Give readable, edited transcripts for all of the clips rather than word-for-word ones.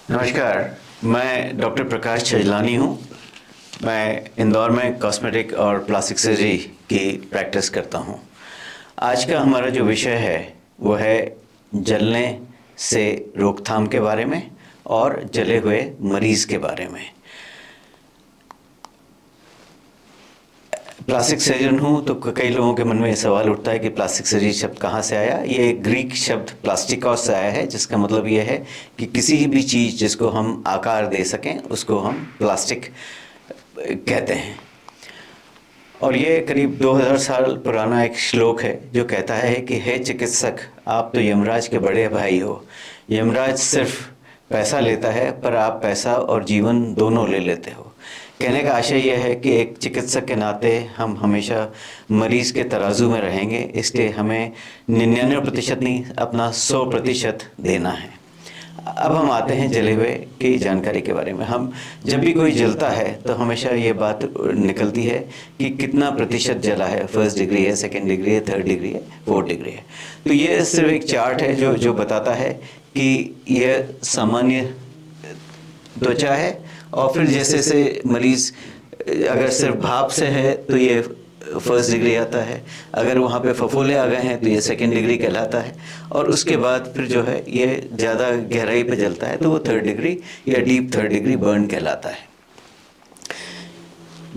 नमस्कार। मैं डॉक्टर प्रकाश छजलानी हूँ। मैं इंदौर में कॉस्मेटिक और प्लास्टिक सर्जरी की प्रैक्टिस करता हूँ। आज का हमारा जो विषय है वो है जलने से रोकथाम के बारे में और जले हुए मरीज़ के बारे में। प्लास्टिक सर्जन हूँ तो कई लोगों के मन में ये सवाल उठता है कि प्लास्टिक सर्जरी शब्द कहाँ से आया। ये ग्रीक शब्द प्लास्टिकॉस से आया है, जिसका मतलब ये है कि किसी भी चीज़ जिसको हम आकार दे सकें उसको हम प्लास्टिक कहते हैं। और ये करीब 2000 साल पुराना एक श्लोक है जो कहता है कि हे चिकित्सक, आप तो यमराज के बड़े भाई हो। यमराज सिर्फ पैसा लेता है पर आप पैसा और जीवन दोनों ले लेते हो। कहने का आशय यह है कि एक चिकित्सक के नाते हम हमेशा मरीज़ के तराजू में रहेंगे, इसलिए हमें 99% नहीं, अपना 100% देना है। अब हम आते हैं जले हुए की जानकारी के बारे में। हम जब भी कोई जलता है तो हमेशा ये बात निकलती है कि कितना प्रतिशत जला है, फर्स्ट डिग्री है, सेकेंड डिग्री है, थर्ड डिग्री है, फोर्थ डिग्री है। तो ये सिर्फ एक चार्ट है जो बताता है कि यह सामान्य त्वचा है। और फिर जैसे जैसे मरीज़ अगर सिर्फ भाप से है तो ये फर्स्ट डिग्री आता है, अगर वहाँ पे फफोले आ गए हैं तो ये सेकेंड डिग्री कहलाता है, और उसके बाद फिर जो है ये ज़्यादा गहराई पे जलता है तो वो थर्ड डिग्री या डीप थर्ड डिग्री बर्न कहलाता है।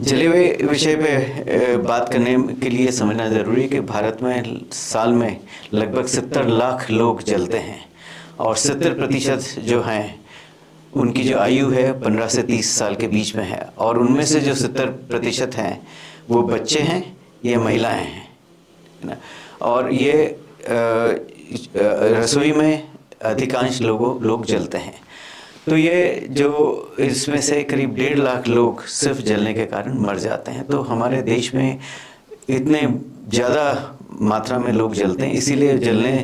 जले हुए विषय पे बात करने के लिए समझना ज़रूरी है कि भारत में साल में लगभग 70 लाख लोग जलते हैं और 70% जो हैं उनकी जो आयु है 15 से 30 साल के बीच में है, और उनमें से जो 70% हैं वो बच्चे हैं या महिलाएं हैं, है ना। और ये रसोई में अधिकांश लोग जलते हैं। तो ये जो इसमें से करीब 1.5 लाख लोग सिर्फ जलने के कारण मर जाते हैं। तो हमारे देश में इतने ज़्यादा मात्रा में लोग जलते हैं, इसीलिए जलने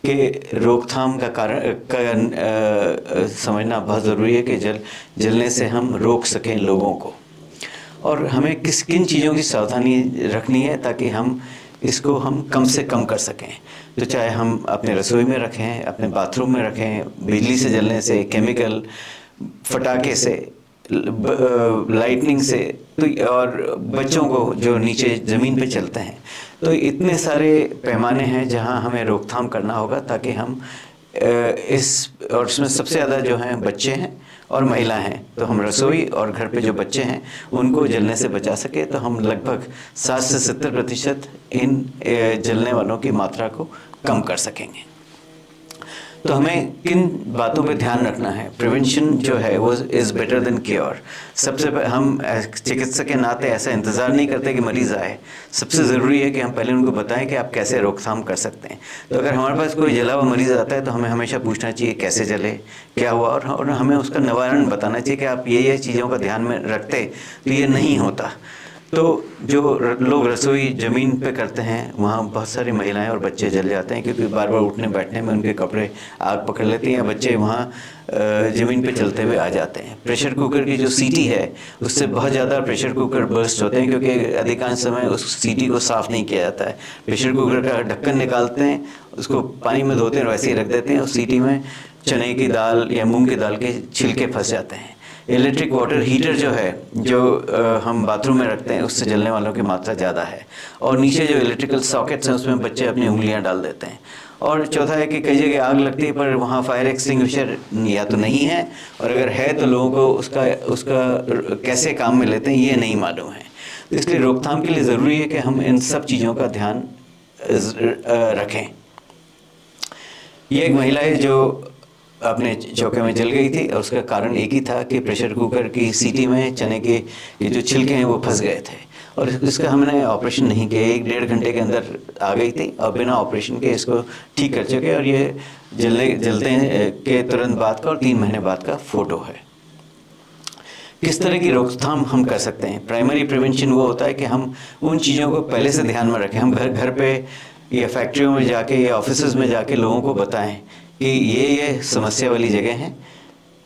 के रोकथाम का कारण समझना बहुत ज़रूरी है कि जलने से हम रोक सकें लोगों को। और हमें किन चीज़ों की सावधानी रखनी है ताकि हम इसको हम कम से कम कर सकें। तो चाहे हम अपने रसोई में रखें, अपने बाथरूम में रखें, बिजली से जलने से, केमिकल, फटाके से, लाइटनिंग से, तो और बच्चों को जो नीचे ज़मीन पे चलते हैं, तो इतने सारे पैमाने हैं जहां हमें रोकथाम करना होगा ताकि हम और इसमें सबसे ज़्यादा जो हैं बच्चे हैं और महिला हैं। तो हम रसोई और घर पे जो बच्चे हैं उनको जलने से बचा सके तो हम लगभग 60 से 70% इन जलने वालों की मात्रा को कम कर सकेंगे। तो हमें किन बातों पे ध्यान रखना है? प्रिवेंशन जो है वो इज़ बेटर देन क्योर। सबसे हम चिकित्सक के नाते ऐसा इंतज़ार नहीं करते कि मरीज़ आए। सबसे ज़रूरी है कि हम पहले उनको बताएं कि आप कैसे रोकथाम कर सकते हैं। तो अगर हमारे पास कोई जला हुआ मरीज़ आता है तो हमें हमेशा पूछना चाहिए कैसे जले, क्या हुआ, और हमें उसका निवारण बताना चाहिए कि आप ये चीज़ों का ध्यान में रखते तो ये नहीं होता। तो जो लोग रसोई ज़मीन पे करते हैं वहाँ बहुत सारी महिलाएं और बच्चे जल जाते हैं, क्योंकि बार बार उठने बैठने में उनके कपड़े आग पकड़ लेते हैं या बच्चे वहाँ ज़मीन पे चलते हुए आ जाते हैं। प्रेशर कुकर की जो सीटी है उससे बहुत ज़्यादा प्रेशर कुकर बर्स्ट होते हैं, क्योंकि अधिकांश समय उस सीटी को साफ़ नहीं किया जाता है। प्रेशर कुकर का ढक्कन निकालते हैं, उसको पानी में धोते हैं और वैसे ही रख देते हैं, उस सीटी में चने की दाल या मूँग की दाल के छिलके फंस जाते हैं। इलेक्ट्रिक वाटर हीटर जो है जो हम बाथरूम में रखते हैं उससे जलने वालों की मात्रा ज़्यादा है। और नीचे जो इलेक्ट्रिकल सॉकेट्स हैं उसमें बच्चे अपनी उंगलियां डाल देते हैं। और चौथा है कि कई जगह आग लगती है पर वहाँ फायर एक्सटिंग्विशर या तो नहीं है, और अगर है तो लोगों को उसका कैसे काम में लेते हैं ये नहीं मालूम है। तो इसलिए रोकथाम के लिए ज़रूरी है कि हम इन सब चीज़ों का ध्यान रखें। ये एक महिला है जो अपने चौके में जल गई थी और उसका कारण एक ही था कि प्रेशर कुकर की सीटी में चने के ये जो छिलके हैं वो फंस गए थे, और इसका हमने ऑपरेशन नहीं किया। 1-1.5 घंटे के अंदर आ गई थी और बिना ऑपरेशन के इसको ठीक कर चुके, और ये जलते के तुरंत बाद का और 3 महीने बाद का फ़ोटो है। किस तरह की रोकथाम हम कर सकते हैं? प्राइमरी प्रिवेंशन वो होता है कि हम उन चीज़ों को पहले से ध्यान में रखें। हम घर पे या फैक्ट्रियों में जाके या ऑफिस में जाके लोगों को बताएं कि ये समस्या वाली जगह हैं,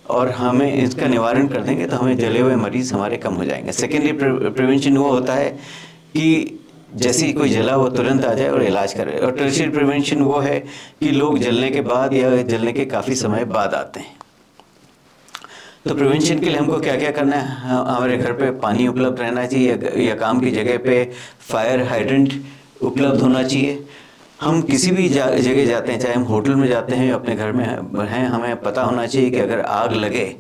और हमें इसका निवारण कर देंगे तो हमें जले हुए मरीज़ हमारे कम हो जाएंगे। सेकेंडरी प्रिवेंशन वो होता है कि जैसे ही कोई जला वो तुरंत आ जाए और इलाज करे। और टर्शियरी प्रिवेंशन वो है कि लोग जलने के बाद या जलने के काफ़ी समय बाद आते हैं। तो प्रिवेंशन के लिए हमको क्या क्या करना है? हमारे घर पे पानी उपलब्ध रहना चाहिए, या काम की जगह पे फायर हाइड्रेंट उपलब्ध होना चाहिए। हम किसी भी जगह जाते हैं, चाहे हम होटल में जाते हैं या अपने घर में हैं, हमें पता होना चाहिए कि अगर आग लगे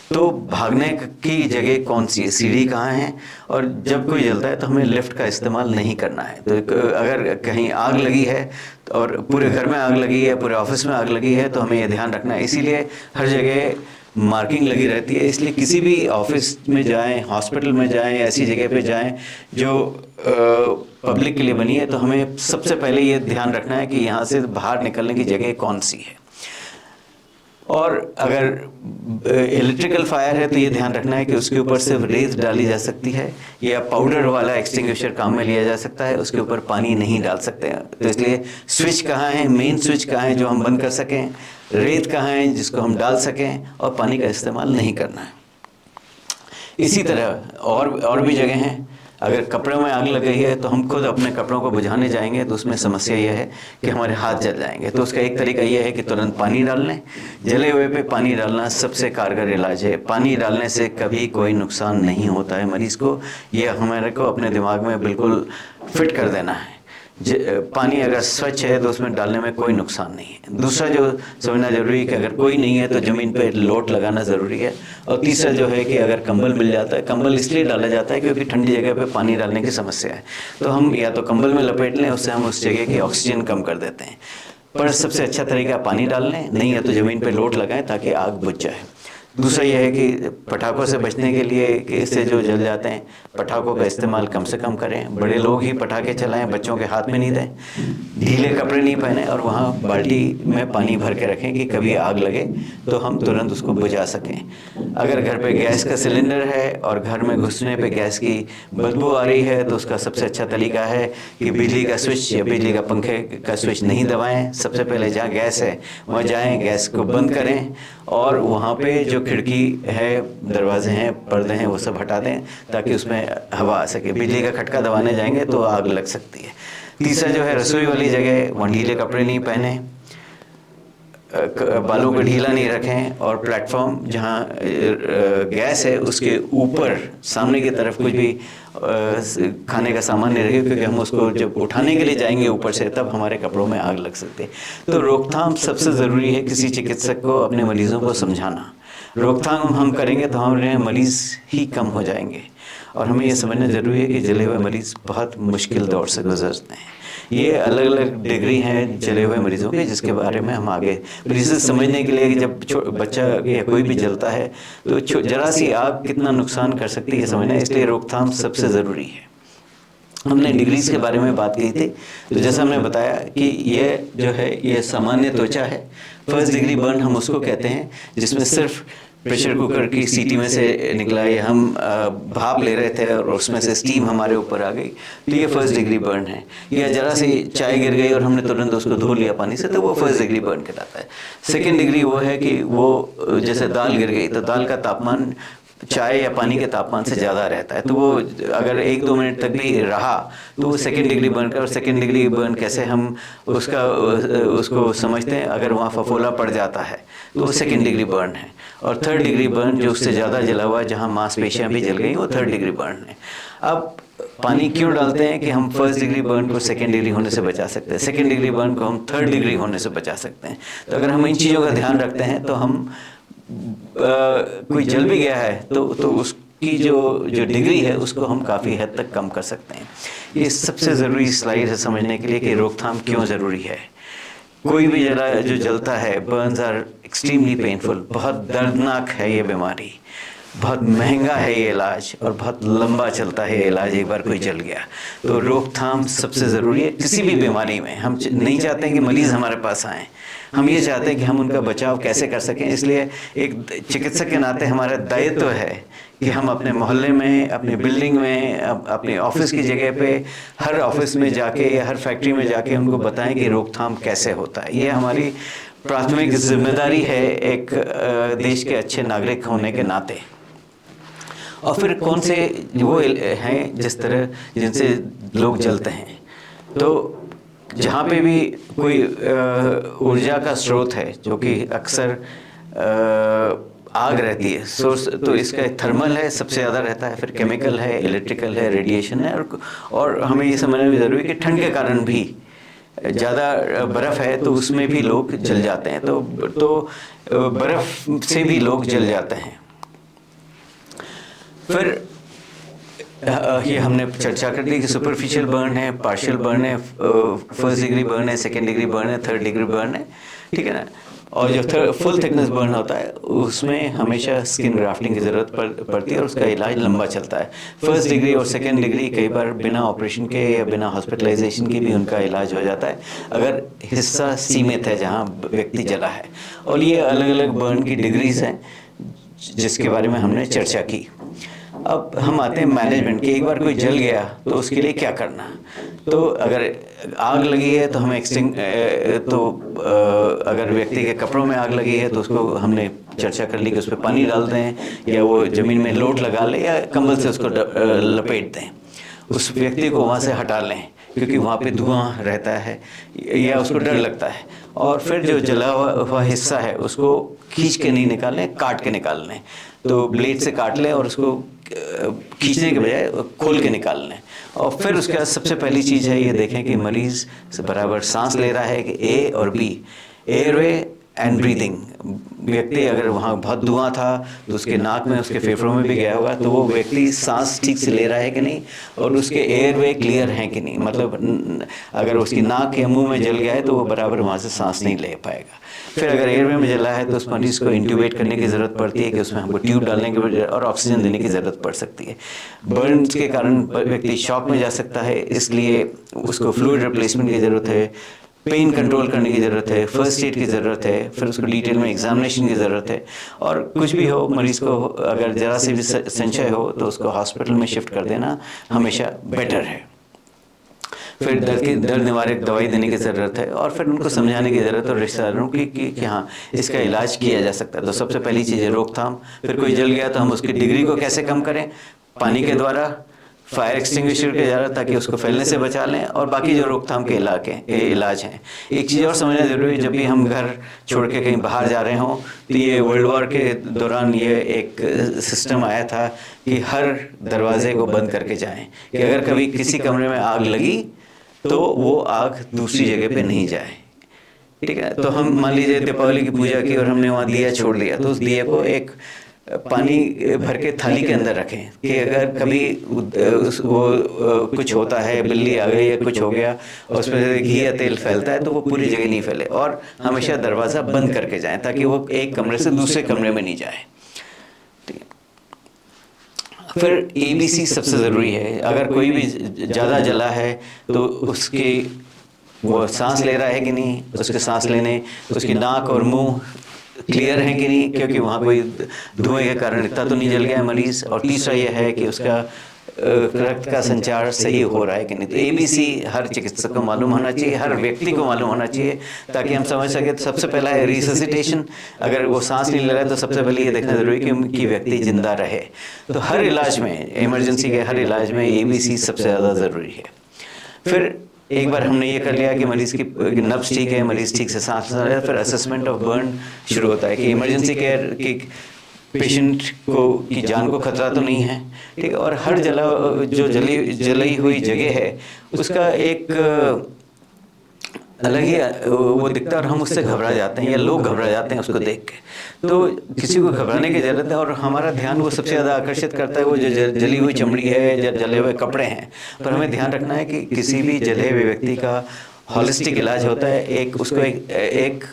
तो भागने की जगह कौन सी है, सीढ़ी कहाँ है, और जब कोई जलता है तो हमें लिफ्ट का इस्तेमाल नहीं करना है। तो अगर कहीं आग लगी है और पूरे घर में आग लगी है, पूरे ऑफिस में आग लगी है, तो हमें ये ध्यान रखना है। इसीलिए हर जगह मार्किंग लगी रहती है। इसलिए किसी भी ऑफिस में जाएं, हॉस्पिटल में जाएं, ऐसी जगह पे जाएं जो पब्लिक के लिए बनी है, तो हमें सबसे पहले ये ध्यान रखना है कि यहाँ से बाहर निकलने की जगह कौन सी है। और अगर इलेक्ट्रिकल फायर है तो ये ध्यान रखना है कि उसके ऊपर सिर्फ रेत डाली जा सकती है, या पाउडर वाला एक्सटिंग्विशर काम में लिया जा सकता है, उसके ऊपर पानी नहीं डाल सकते हैं। तो इसलिए स्विच कहाँ है, मेन स्विच कहाँ है जो हम बंद कर सकें, रेत कहाँ है जिसको हम डाल सकें, और पानी का इस्तेमाल नहीं करना है। इसी तरह और भी जगह हैं। अगर कपड़ों में आग लग गई है तो हम खुद अपने कपड़ों को बुझाने जाएंगे तो उसमें समस्या यह है कि हमारे हाथ जल जाएंगे। तो उसका एक तरीका यह है कि तुरंत पानी डाल लें। जले हुए पे पानी डालना सबसे कारगर इलाज है। पानी डालने से कभी कोई नुकसान नहीं होता है मरीज़ को। यह हमारे को अपने दिमाग में बिल्कुल फिट कर देना है। पानी अगर स्वच्छ है तो उसमें डालने में कोई नुकसान नहीं है। दूसरा जो समझना जरूरी है कि अगर कोई नहीं है तो ज़मीन पे लोट लगाना ज़रूरी है। और तीसरा जो है कि अगर कंबल मिल जाता है, कंबल इसलिए डाला जाता है क्योंकि ठंडी जगह पे पानी डालने की समस्या है, तो हम या तो कंबल में लपेट लें, उससे हम उस जगह की ऑक्सीजन कम कर देते हैं। पर सबसे अच्छा तरीका पानी डाल लें, नहीं है तो ज़मीन पर लोट लगाएं ताकि आग बुझ जाए। दूसरा यह है कि पटाखों से बचने के लिए कि इससे जो जल जाते हैं, पटाखों का इस्तेमाल कम से कम करें। बड़े लोग ही पटाखे चलाएं, बच्चों के हाथ में नहीं दें। ढीले कपड़े नहीं पहने और वहाँ बाल्टी में पानी भर के रखें कि कभी आग लगे तो हम तुरंत उसको बुझा सकें। अगर घर पे गैस का सिलेंडर है और घर में घुसने पे गैस की बदबू आ रही है तो उसका सबसे अच्छा तरीका है कि बिजली का स्विच या बिजली का पंखे का स्विच नहीं दबाएं। सबसे पहले जहाँ गैस है वहाँ जाएं, गैस को बंद करें और वहाँ पे जो खिड़की है, दरवाजे हैं, पर्दे हैं, वो सब हटा दें ताकि उसमें हवा आ सके। बिजली का खटका दबाने जाएंगे तो आग लग सकती है। तीसरा जो है, रसोई वाली जगह वहाँ ढीले कपड़े नहीं पहने, बालों को ढीला नहीं रखें, और प्लेटफॉर्म जहाँ गैस है उसके ऊपर सामने की तरफ कुछ भी खाने का सामान नहीं रखे, क्योंकि हम उसको जब उठाने के लिए जाएंगे ऊपर से तब हमारे कपड़ों में आग लग सकती है। तो रोकथाम सबसे ज़रूरी है। किसी चिकित्सक को अपने मरीज़ों को समझाना। रोकथाम हम करेंगे तो हमारे मरीज़ ही कम हो जाएंगे। और हमें ये समझना ज़रूरी है कि जले हुए मरीज़ बहुत मुश्किल दौर से गुजरते हैं। ये अलग अलग डिग्री हैं जले हुए मरीज़ों के, जिसके बारे में हम आगे मरीज़ समझने के लिए, जब बच्चा या कोई भी जलता है तो जरा सी आग कितना नुकसान कर सकती है समझना, इसलिए रोकथाम सबसे ज़रूरी है। हमने डिग्रीज़ के बारे में बात की थी, तो जैसा हमने बताया कि ये जो है ये सामान्य त्वचा है। फर्स्ट डिग्री बर्न हम उसको कहते हैं जिसमें सिर्फ प्रेशर कुकर की सीटी में से निकला, या हम भाप ले रहे थे और उसमें से स्टीम हमारे ऊपर आ गई, तो ये फर्स्ट डिग्री बर्न है। या जरा सी चाय गिर गई और हमने तुरंत उसको धो लिया पानी से, तो वो फर्स्ट डिग्री बर्न कहलाता है। सेकेंड डिग्री वो है कि वो जैसे दाल गिर गई तो दाल का तापमान चाय या पानी के तापमान से ज़्यादा रहता है, तो वो अगर 1-2 मिनट तक भी रहा तो वो सेकेंड डिग्री बर्न का। और सेकेंड डिग्री बर्न कैसे हम उसको समझते हैं, अगर वहाँ फफोला पड़ जाता है तो वो सेकेंड डिग्री बर्न है। और थर्ड डिग्री बर्न जो उससे ज़्यादा जला हुआ, जहाँ मांसपेशियाँ भी जल गई, वो थर्ड डिग्री बर्न है। अब पानी क्यों डालते हैं कि हम फर्स्ट डिग्री बर्न को सेकेंड डिग्री होने से बचा सकते हैं, सेकेंड डिग्री बर्न को हम थर्ड डिग्री होने से बचा सकते हैं। तो अगर हम इन चीज़ों का ध्यान रखते हैं तो हम कोई जल भी गया है तो उसकी जो डिग्री है उसको हम काफ़ी हद तक कम कर सकते हैं। ये सबसे ज़रूरी स्लाइड है समझने के लिए कि रोकथाम क्यों ज़रूरी है। कोई भी जो जलता है, बर्न्स आर एक्सट्रीमली पेनफुल, बहुत दर्दनाक है ये बीमारी, बहुत महंगा है ये इलाज और बहुत लंबा चलता है ये इलाज एक बार कोई जल गया। तो रोकथाम सबसे ज़रूरी है किसी भी बीमारी में। हम नहीं चाहते हैं कि मरीज़ हमारे पास आएँ, हम ये चाहते हैं कि हम उनका बचाव कैसे कर सकें। इसलिए एक चिकित्सक के नाते हमारा दायित्व है कि हम अपने मोहल्ले में, अपनी बिल्डिंग में, अपने ऑफिस की जगह पे, हर ऑफिस में जाके या हर फैक्ट्री में जाके उनको बताएं कि रोकथाम कैसे होता है। ये हमारी प्राथमिक जिम्मेदारी है एक देश के अच्छे नागरिक होने के नाते। और फिर कौन से वो हैं जिनसे लोग जलते हैं, तो जहाँ पे भी कोई ऊर्जा का स्रोत है, जो कि अक्सर आग रहती है सोर्स, तो इसका थर्मल है सबसे ज़्यादा रहता है, फिर केमिकल है, इलेक्ट्रिकल है, रेडिएशन है, और हमें ये समझना भी ज़रूरी है कि ठंड के कारण भी ज़्यादा बर्फ़ है तो उसमें भी लोग जल जाते हैं, तो बर्फ़ से भी लोग जल जाते हैं। फिर ये हमने चर्चा कर ली कि सुपरफिशियल बर्न है, पार्शियल बर्न है, फर्स्ट डिग्री बर्न है, सेकेंड डिग्री बर्न है, थर्ड डिग्री बर्न है, ठीक है ना। और जो फुल थिकनेस बर्न होता है उसमें हमेशा स्किन ग्राफ्टिंग की ज़रूरत पड़ती है और उसका इलाज लंबा चलता है। फर्स्ट डिग्री और सेकेंड डिग्री कई बार बिना ऑपरेशन के या बिना हॉस्पिटलाइजेशन के भी उनका इलाज हो जाता है अगर हिस्सा सीमित है जहाँ व्यक्ति जला है। और ये अलग अलग बर्न की डिग्रीज हैं जिसके बारे में हमने चर्चा की। अब हम आते हैं मैनेजमेंट की। एक बार कोई जल गया तो उसके लिए क्या करना। तो अगर आग लगी है तो हमें अगर व्यक्ति के कपड़ों में आग लगी है तो उसको हमने चर्चा कर ली कि उस पर पानी डाल दें या वो ज़मीन में लोट लगा लें या कंबल से उसको लपेट दें, उस व्यक्ति को वहाँ से हटा लें क्योंकि वहाँ पे धुआं रहता है या उसको डर लगता है। और फिर जो जला हुआ हिस्सा है उसको खींच के नहीं निकालें, काट के निकाल लें। तो ब्लेड से काट लें और उसको खींचने के बजाय खोल के निकाल लें। और फिर उसके बाद सबसे पहली चीज़ है ये देखें कि मरीज़ बराबर सांस ले रहा है कि ए और बी, एयरवे एंड ब्रीदिंग। व्यक्ति अगर वहाँ बहुत धुआं था तो उसके नाक में उसके फेफड़ों में भी गया होगा, तो वो व्यक्ति सांस ठीक से ले रहा है कि नहीं और उसके एयरवे क्लियर हैं कि नहीं। मतलब अगर उसकी नाक या मुंह में जल गया है तो वो बराबर वहाँ से सांस नहीं ले पाएगा। फिर अगर एयरवे में जला है तो उस मरीज़ को इंट्यूबेट करने की ज़रूरत पड़ती है कि उसमें हमको ट्यूब डालने की और ऑक्सीजन देने की ज़रूरत पड़ सकती है। बर्न के कारण व्यक्ति शॉक में जा सकता है, इसलिए उसको फ्लूइड रिप्लेसमेंट की ज़रूरत है, पेन कंट्रोल करने की ज़रूरत है, फर्स्ट एड की ज़रूरत है, फिर उसको डिटेल में एग्जामिनेशन की ज़रूरत है। और कुछ भी हो मरीज़ को अगर ज़रा से भी संशय हो तो उसको हॉस्पिटल में शिफ्ट कर देना हमेशा बेटर है। फिर दर्द निवारक दवाई देने की ज़रूरत है और फिर उनको समझाने की ज़रूरत है और रिश्तेदारों की कि हाँ इसका इलाज किया जा सकता है। तो सबसे पहली चीज़ है रोकथाम। फिर कोई जल गया तो हम उसकी डिग्री को कैसे कम करें, पानी के द्वारा, फायर एक्सटिंग्विशर के द्वारा, ताकि उसको फैलने से बचा लें, और बाकी जो रोकथाम के इलाज हैं। एक चीज़ और समझना ज़रूरी है, जब भी हम घर छोड़ के कहीं बाहर जा रहे हों तो ये वर्ल्ड वॉर के दौरान ये एक सिस्टम आया था कि हर दरवाजे को बंद करके जाएं कि अगर कभी किसी कमरे में आग लगी तो वो आग दूसरी जगह पे नहीं जाए। ठीक है, तो हम मान लीजिए दीपावली की पूजा की और हमने वहाँ दिया छोड़ दिया, तो उस दिए को एक पानी भर के थाली के अंदर रखें कि अगर कभी कुछ होता है, बिल्ली आ गई या कुछ हो गया और उसमें से घी या तेल फैलता है तो वो पूरी जगह नहीं फैले। और हमेशा दरवाज़ा बंद करके जाएं ताकि वो एक कमरे से दूसरे कमरे में नहीं जाए। ठीक है, फिर ABC सबसे ज़रूरी है। अगर कोई भी ज़्यादा जला है तो उसकी वो सांस ले रहा है कि नहीं, उसके सांस लेने, उसकी नाक और मुंह क्लियर है कि नहीं, क्योंकि वहाँ कोई धुएं के कारण इतना तो नहीं जल गया है मरीज़। और तीसरा यह है कि उसका रक्त का संचार सही हो रहा है कि नहीं। तो ABC हर चिकित्सक को मालूम होना चाहिए, हर व्यक्ति को मालूम होना चाहिए ताकि हम समझ सकें। तो सबसे पहला है रिससिटेशन। अगर वो सांस नहीं ले रहा है तो सबसे पहले ये देखना ज़रूरी है कि व्यक्ति जिंदा रहे। तो हर इलाज में, इमरजेंसी के हर इलाज में ABC सबसे ज़्यादा ज़रूरी है। फिर एक बार हमने ये कर लिया कि मरीज़ की नब्ज़ ठीक है, मरीज़ ठीक से सांस ले रहा है, फिर असेसमेंट ऑफ बर्न शुरू होता है कि इमरजेंसी केयर की पेशेंट की जान को खतरा तो नहीं है। ठीक है, और हर जली हुई जगह है उसका एक अलग ही वो दिखता है और हम उससे घबरा जाते हैं या लोग घबरा जाते हैं उसको देख के। तो किसी को घबराने की ज़रूरत है और हमारा ध्यान वो सबसे ज़्यादा आकर्षित करता है वो जो जली हुई चमड़ी है या जले हुए कपड़े हैं। पर हमें ध्यान रखना है कि किसी भी जले हुए व्यक्ति का हॉलिस्टिक इलाज होता है, उसको एक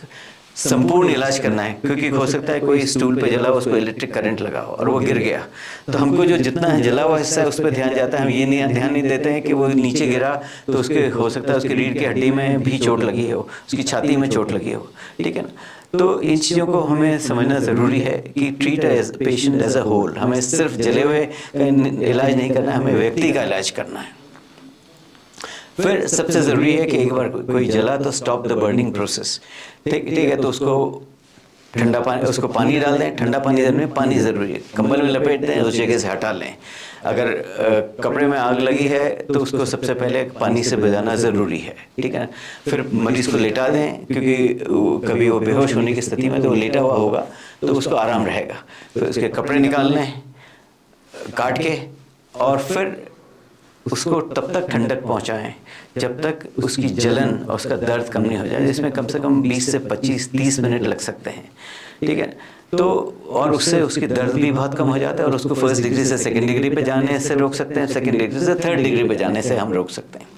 संपूर्ण इलाज करना है, क्योंकि हो सकता है कोई स्टूल पे जला हो, उसको इलेक्ट्रिक करंट लगा हो और वो गिर गया, तो हमको जो जितना जला हुआ हिस्सा है उस पर ध्यान जाता है। हम ये ध्यान नहीं देते हैं कि वो नीचे गिरा तो उसके हो सकता है उसकी रीढ़ की हड्डी में भी चोट लगी हो, उसकी छाती में चोट लगी हो। ठीक है ना, तो इन चीज़ों को हमें समझना ज़रूरी है कि treat patient as a whole. हमें सिर्फ जले हुए का इलाज नहीं करना है, हमें व्यक्ति का इलाज करना है। फिर सबसे ज़रूरी है कि एक बार कोई जला तो स्टॉप द बर्निंग प्रोसेस। ठीक है, तो उसको ठंडा पानी, उसको पानी डाल दें। ठंडा पानी देने में पानी ज़रूरी है, कंबल में लपेट दें, उस जगह से हटा लें। अगर कपड़े में आग लगी है तो उसको सबसे पहले पानी से भिगाना ज़रूरी है, ठीक है। फिर मरीज़ को लेटा दें, क्योंकि कभी वो बेहोश होने की स्थिति में तो वो लेटा हुआ होगा तो उसको आराम रहेगा। फिर उसके कपड़े निकाल लें काट के, और फिर उसको तब तक ठंडक पहुंचाएं जब तक उसकी जलन और उसका दर्द कम नहीं हो जाए, जिसमें कम से कम 20 से 25-30 मिनट लग सकते हैं, ठीक है। तो और उससे उसकी दर्द भी बहुत कम हो जाता है, और उसको फर्स्ट डिग्री से सेकंड डिग्री पे जाने से रोक सकते हैं, सेकंड डिग्री से थर्ड डिग्री पे जाने से हम रोक सकते हैं।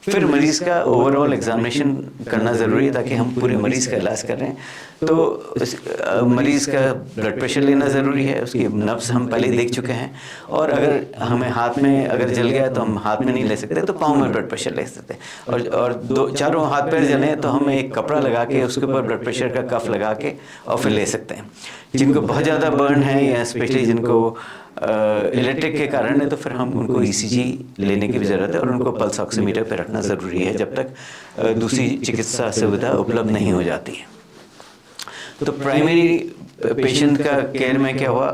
फिर मरीज़ का ओवरऑल एग्जामिनेशन करना ज़रूरी है ताकि हम पूरे मरीज़ का इलाज कर रहे हैं। तो मरीज़ का ब्लड प्रेशर लेना ज़रूरी है, उसकी नब्ज़ हम पहले देख चुके हैं, और अगर हमें हाथ में अगर जल गया तो हम हाथ में नहीं ले सकते, तो पाँव में ब्लड प्रेशर ले सकते हैं। और चारों हाथ पैर जले तो हम एक कपड़ा लगा के उसके ऊपर ब्लड प्रेशर का कफ लगा के और फिर ले सकते हैं। जिनको बहुत ज़्यादा बर्न है या स्पेशली जिनको इलेक्ट्रिक के कारण है, तो फिर हम उनको ईसीजी लेने की भी ज़रूरत है, और उनको पल्स ऑक्सीमीटर पे रखना ज़रूरी है जब तक दूसरी चिकित्सा सुविधा उपलब्ध नहीं हो जाती है। तो प्राइमरी पेशेंट का केयर में क्या हुआ,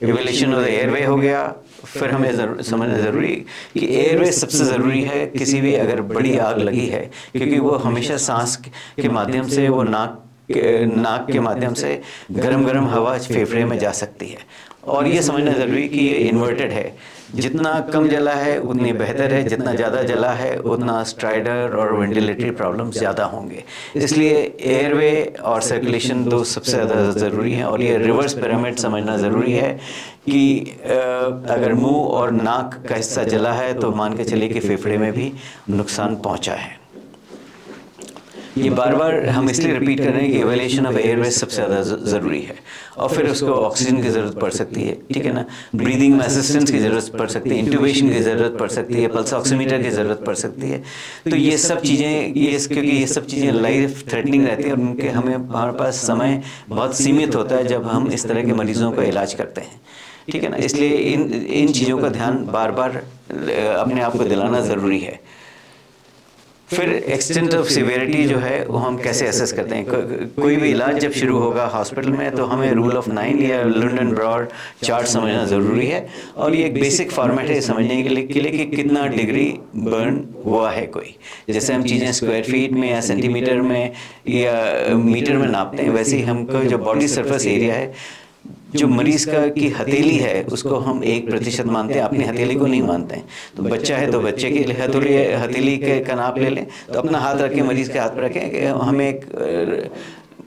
एवेल्यूशन ऑफ द एयरवे हो गया। फिर हमें समझना ज़रूरी कि एयरवे सबसे ज़रूरी है किसी भी अगर बड़ी आग लगी है, क्योंकि वो हमेशा सांस के माध्यम से, वो नाक के माध्यम से गरम हवा फेफड़े में जा सकती है। और ये समझना ज़रूरी कि ये इन्वर्टेड है, जितना कम जला है उतनी बेहतर है, जितना ज़्यादा जला है उतना स्ट्राइडर और वेंटिलेटरी प्रॉब्लम्स ज़्यादा होंगे। इसलिए एयरवे और सर्कुलेशन दो सबसे ज़्यादा ज़रूरी हैं। और ये रिवर्स पिरामिड समझना ज़रूरी है कि अगर मुंह और नाक का हिस्सा जला है तो मान के चलिए कि फेफड़े में भी नुकसान पहुंचा है। ये बार बार हम इसलिए रिपीट कर रहे हैं कि एवेल्यूशन ऑफ एयरवेज सबसे ज़्यादा ज़रूरी है। और फिर उसको ऑक्सीजन की ज़रूरत पड़ सकती है, ठीक है ना, ब्रीदिंग में असिस्टेंस की ज़रूरत पड़ सकती है, इंट्यूबेशन की ज़रूरत पड़ सकती है, पल्स ऑक्सीमीटर की ज़रूरत पड़ सकती है। तो ये सब चीज़ें, क्योंकि ये सब चीज़ें लाइफ थ्रेटनिंग रहती है, और उनके हमारे पास समय बहुत सीमित होता है जब हम इस तरह के मरीज़ों का इलाज करते हैं, ठीक है ना। इसलिए इन चीज़ों का ध्यान बार बार अपने आप को दिलाना ज़रूरी है। फिर एक्सटेंट ऑफ सिवियरिटी जो है वो हम कैसे असेस करते हैं। कोई भी इलाज जब शुरू होगा हॉस्पिटल में तो हमें रूल ऑफ 9 या लंडन ब्रॉड चार्ट समझना ज़रूरी है। और ये एक बेसिक फॉर्मेट है समझने के लिए कि कितना डिग्री बर्न हुआ है कोई। जैसे हम चीज़ें स्क्वायर फीट में या सेंटीमीटर में या मीटर में नापते हैं, वैसे ही हमको जो बॉडी सरफेस एरिया है, जो मरीज़ की हथेली है उसको हम 1% मानते हैं, अपनी हथेली को नहीं मानते हैं। तो बच्चा है तो बच्चे की हथेली का नाप ले लें, तो अपना हाथ रख के मरीज़ के हाथ पर रखें कि हमें एक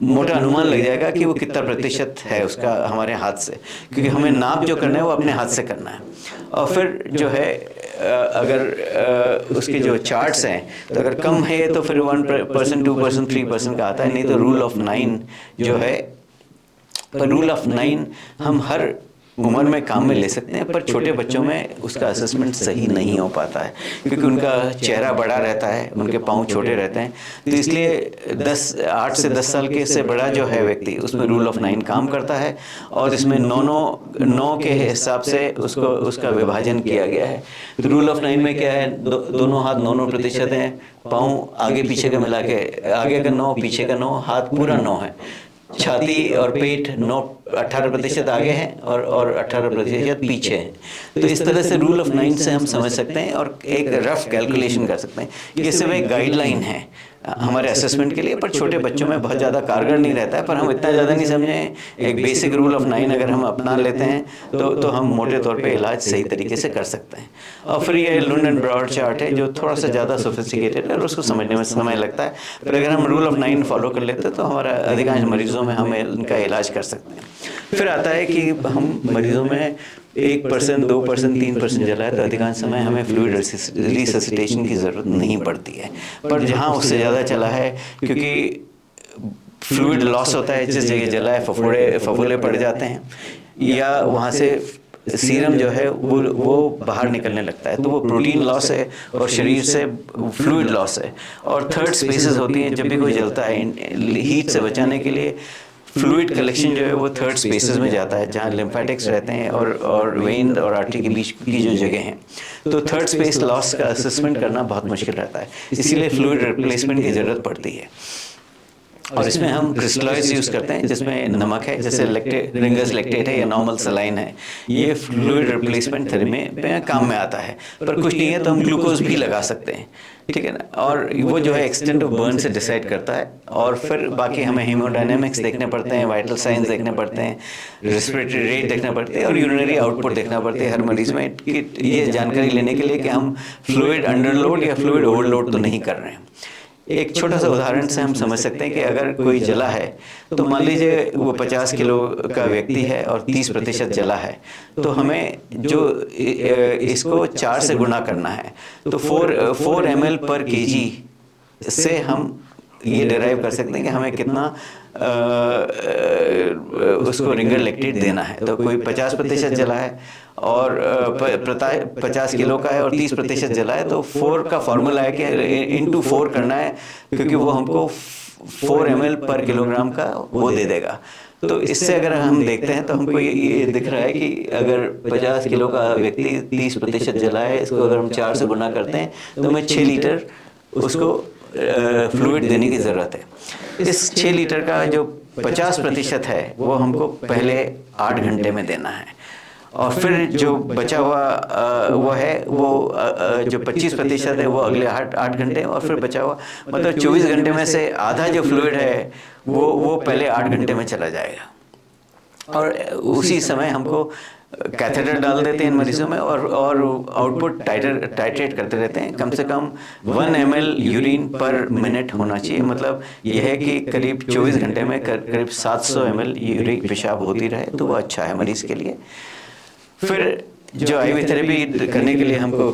मोटा अनुमान लग जाएगा कि वो कितना प्रतिशत है उसका हमारे हाथ से, क्योंकि हमें नाप जो करना है वो अपने हाथ से करना है। और फिर जो है अगर उसके जो चार्ट्स हैं तो अगर कम है तो फिर 1%, 2%, 3% का आता है, नहीं तो रूल ऑफ 9 जो है। पर रूल ऑफ 9 हम हर उम्र में काम में ले सकते हैं, पर छोटे बच्चों में उसका असेसमेंट सही नहीं हो पाता है, क्योंकि उनका चेहरा बड़ा रहता है, उनके पाँव छोटे रहते हैं। तो इसलिए 8 से 10 साल के से बड़ा जो है व्यक्ति, उसमें रूल ऑफ 9 काम करता है। और इसमें 9 के हिसाब से उसका विभाजन किया गया है। तो रूल ऑफ 9 में क्या है, दोनों हाथ 9% हैं, पाँव आगे पीछे का मिला के, आगे का 9, पीछे का 9, हाथ पूरा 9 है। छाती और पेट 18% आगे हैं और 18% पीछे हैं। तो इस तरह से रूल ऑफ 9 से हम समझ सकते हैं और एक रफ कैलकुलेशन कर सकते हैं। ये सिर्फ एक गाइडलाइन है हमारे असेसमेंट के लिए, पर छोटे बच्चों में बहुत ज़्यादा कारगर नहीं रहता है। पर हम इतना ज़्यादा नहीं समझें, एक बेसिक रूल ऑफ 9 अगर हम अपना लेते हैं तो हम मोटे तौर पे इलाज सही तरीके से कर सकते हैं। और फिर ये लंडन ब्रॉड चार्ट है जो थोड़ा सा ज़्यादा सोफिस्टिकेटेड है और उसको समझने में समय लगता है, पर अगर हम रूल ऑफ 9 फॉलो कर लेते हैं तो हमारा अधिकांश मरीज़ों में हमें उनका इलाज कर सकते हैं। फिर आता है कि हम मरीज़ों में 1%, 2%, 3% जला है तो अधिकांश समय हमें फ्लूइड रिससिटेशन की ज़रूरत नहीं पड़ती है। पर जहाँ उससे ज़्यादा चला है, क्योंकि फ्लूइड लॉस होता है, जिस जगह जला है फफोले पड़ जाते हैं या वहाँ से सीरम जो है वो बाहर निकलने लगता है, तो वो प्रोटीन लॉस है और शरीर से फ्लूइड लॉस है। और थर्ड स्पेसेस होती हैं, जब भी कोई जलता है हीट से बचाने के लिए फ्लूइड कलेक्शन जो है वो थर्ड स्पेसेस में जाता है, जहाँ लिम्फेटिक्स रहते हैं और वेन और आर्टरी के बीच की जो जगह हैं। तो थर्ड स्पेस लॉस का असेसमेंट करना बहुत मुश्किल रहता है, इसीलिए फ्लूइड रिप्लेसमेंट की ज़रूरत पड़ती है। और इसमें हम क्रिस्टलॉइड्स यूज़ करते हैं जिसमें नमक है, जैसे रिंगर्स लैक्टेट है या नॉर्मल सलाइन है। ये फ्लूइड रिप्लेसमेंट थेरेपी में काम में आता है, पर कुछ नहीं है तो हम ग्लूकोज भी लगा सकते हैं, ठीक है ना। और वो जो है एक्सटेंट ऑफ बर्न से डिसाइड करता है। और फिर बाकी हमें हीमोडायनेमिक्स देखने पड़ते हैं, वाइटल साइंस देखने पड़ते हैं, रेस्पिरेटरी रेट देखना पड़ती है और यूरिनरी आउटपुट देखना पड़ती है हर मरीज में, कि ये जानकारी लेने के लिए कि हम फ्लूइड अंडरलोड या फ्लूइड ओवरलोड तो नहीं कर रहे हैं। एक छोटा सा उदाहरण से हम समझ सकते हैं कि अगर कोई जला है तो मान लीजिए वो 50 किलो का व्यक्ति है और 30% जला है, तो हमें जो इसको 4 से गुणा करना है, तो 4 ml पर kg से हम ये डिराइव कर सकते हैं कि हमें कितना उसको रिंगर लैक्टेट देना है। तो कोई 50% जला है और 50 किलो का है और 30% जला है, तो 4 का फॉर्मूला है कि इंटू 4 करना है, क्योंकि वो हमको 4 ml पर किलोग्राम का वो दे देगा। तो इससे अगर हम देखते हैं तो हमको ये दिख रहा है कि अगर 50 किलो का व्यक्ति 30% जला है, इसको अगर हम 4 से गुना करते हैं तो हमें 6 लीटर उसको फ्लूइड देने की ज़रूरत है। इस 6 लीटर का जो 50% है वो हमको पहले 8 घंटे में देना है, और फिर जो बचा हुआ वो है वो जो 25% है वो अगले 8 घंटे, और फिर बचा हुआ मतलब 24 घंटे में से आधा जो फ्लूइड है वो पहले 8 घंटे में चला जाएगा। और उसी समय हमको कैथेटर डाल देते हैं इन मरीजों में और आउटपुट टाइट्रेट करते रहते हैं। कम से कम 1 ml यूरिन पर मिनट होना चाहिए। मतलब यह है कि करीब 24 घंटे में करीब 700 ml यूरिक पेशाब होती रहे तो वो अच्छा है मरीज़ के लिए। फिर जो IV थेरेपी करने के लिए हमको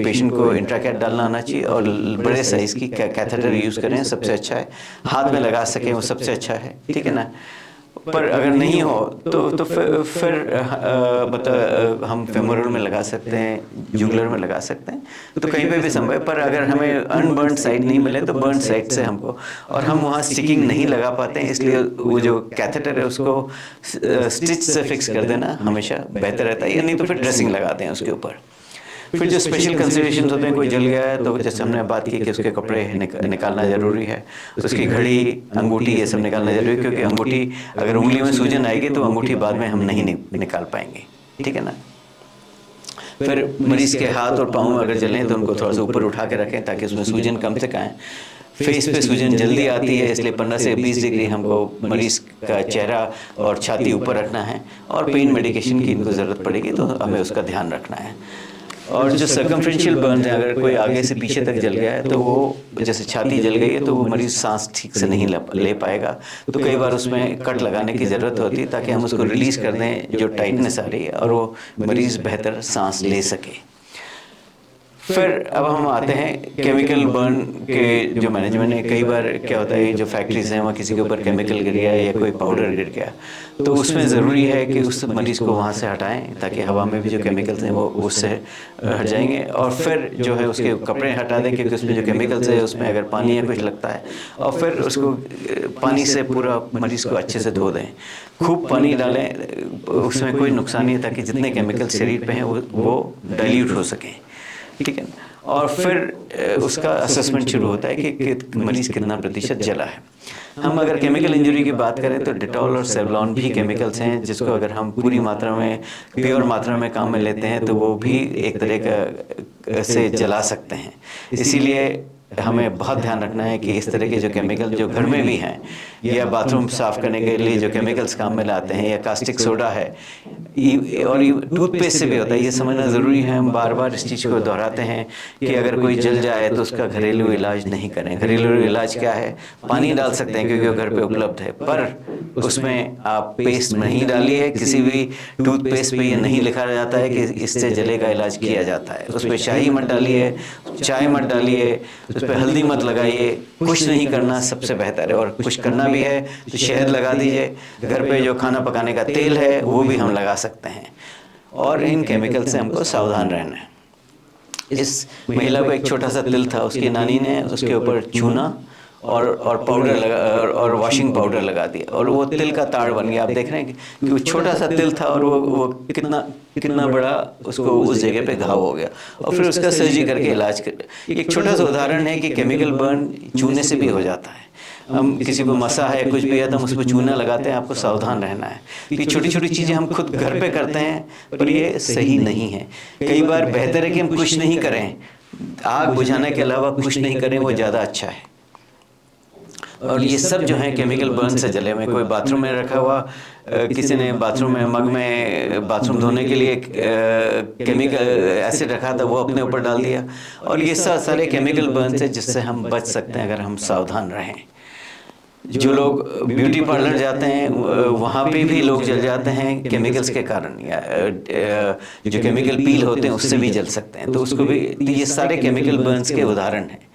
पेशेंट को इंट्राकैट डालना आना चाहिए और बड़े साइज़ की कैथेटर यूज़ करें, सबसे अच्छा है। हाथ में लगा सकें वो सबसे अच्छा है, ठीक है ना। पर अगर नहीं हो तो फिर मतलब हम फेमोरल में लगा सकते हैं, जुगुलर में लगा सकते हैं, तो कहीं पे भी संभव है। पर अगर हमें अनबर्न साइड नहीं मिले तो बर्न साइड से हमको, और हम वहाँ स्टिकिंग नहीं लगा पाते हैं, इसलिए वो जो कैथेटर है उसको स्टिच से फिक्स कर देना हमेशा बेहतर रहता है, या नहीं तो फिर ड्रेसिंग लगाते हैं उसके ऊपर। फिर जो स्पेशल कंसिडरेशन होते हैं, कोई जल गया है तो जैसे हमने बात की कि उसके कपड़े निकालना ज़रूरी है, उसकी घड़ी, अंगूठी, ये सब निकालना ज़रूरी है, क्योंकि अंगूठी अगर उंगली में सूजन आएगी तो अंगूठी बाद में हम नहीं निकाल पाएंगे, ठीक है ना। फिर मरीज़ के हाथ और पाँव अगर जलें तो उनको थोड़ा सा ऊपर उठा के रखें ताकि उसमें सूजन कम से कम। फेस पे सूजन जल्दी आती है, इसलिए 15 से 20 डिग्री हमको मरीज़ का चेहरा और छाती ऊपर रखना है, और पेन मेडिकेशन की इनको ज़रूरत पड़ेगी तो हमें उसका ध्यान रखना है। और जो सर्कमफ्रेंशियल बर्न है, अगर कोई आगे से पीछे तक जल गया है तो वो जैसे छाती जल गई है तो वो मरीज़ सांस ठीक से नहीं ले पाएगा, तो कई बार उसमें कट लगाने की ज़रूरत होती है ताकि हम उसको रिलीज़ कर दें जो टाइटनेस आ रही है और वो मरीज़ बेहतर सांस ले सके। फिर अब हम आते हैं केमिकल बर्न के जो मैनेजमेंट है। कई बार क्या होता है, जो फैक्ट्रीज हैं वहाँ किसी के ऊपर केमिकल गिर गया या कोई पाउडर गिर गया, तो उसमें ज़रूरी है कि उस मरीज़ को वहाँ से हटाएं ताकि हवा में भी जो केमिकल्स हैं वो उससे हट जाएंगे। और फिर जो है उसके कपड़े हटा दें, क्योंकि उसमें जो केमिकल्स है उसमें अगर पानी या कुछ लगता है, और फिर उसको पानी से पूरा मरीज़ को अच्छे से धो दें। खूब पानी डालें, उसमें कोई नुकसान नहीं है, ताकि जितने केमिकल शरीर पे हैं वो डाइल्यूट हो सकें, ठीक है। और फिर उसका असेसमेंट शुरू होता है कि मरीज़ कितना प्रतिशत जला है। हम अगर केमिकल इंजरी की बात करें तो डेटॉल और सेवलॉन भी केमिकल्स हैं, जिसको अगर हम पूरी मात्रा में, प्योर मात्रा में काम में लेते हैं तो वो भी एक तरह का से जला सकते हैं। इसीलिए हमें बहुत ध्यान रखना है कि इस तरह के जो केमिकल जो घर में भी हैं, या बाथरूम साफ़ करने के लिए जो केमिकल्स काम में लाते हैं, या कास्टिक सोडा है, और टूथपेस्ट से भी होता है, ये समझना ज़रूरी है। हम बार बार इस चीज़ को दोहराते हैं कि अगर कोई जल जाए तो उसका घरेलू इलाज नहीं करें। घरेलू इलाज क्या है? पानी डाल सकते हैं क्योंकि वो घर पे उपलब्ध है, पर उसमें आप पेस्ट नहीं डालिए। किसी भी टूथपेस्ट पे ये नहीं लिखा जाता है कि इससे जले का इलाज किया जाता है। उस पर शाही मत डालिए, चाय मत डालिए, उस पर हल्दी मत लगाइए। कुछ नहीं करना सबसे बेहतर है, और कुछ करना भी है तो शहद लगा दीजिए। घर पे जो खाना पकाने का तेल है वो भी हम लगा सकते हैं, और इन केमिकल से हमको सावधान रहना है। इस महिला को एक छोटा सा तिल था, उसकी नानी ने उसके ऊपर चूना और पाउडर लगा और वॉशिंग पाउडर लगा दिया, और वो तिल का ताड़ बन गया। आप देख रहे हैं कि वो छोटा सा तिल था और वो कितना बड़ा उसको उस जगह पे घाव हो गया, और फिर उसका सर्जरी करके इलाज कर। एक छोटा सा उदाहरण है कि केमिकल बर्न चूने से भी हो जाता है। हम किसी को मसा है कुछ भी है तो हम उस पर चूना लगाते हैं, आपको सावधान रहना है। तो ये छोटी छोटी चीज़ें हम खुद घर पे करते हैं पर ये सही नहीं है। कई बार बेहतर है कि हम कुछ नहीं करें, आग बुझाने के अलावा कुछ नहीं करें, वो ज़्यादा अच्छा है। और ये सब जो है केमिकल बर्न से जले हुए। कोई बाथरूम में रखा हुआ किसी ने बाथरूम में मग में बाथरूम धोने के लिए केमिकल एसिड रखा था, वो अपने ऊपर डाल दिया। और ये सारे केमिकल बर्न से जिससे हम बच सकते हैं अगर हम सावधान रहें। जो लोग ब्यूटी पार्लर जाते हैं वहाँ पे भी लोग जल जाते हैं केमिकल्स के कारण, या जो केमिकल पील होते हैं उससे भी जल सकते हैं। तो उसको भी, ये सारे केमिकल बर्न्स के उदाहरण हैं।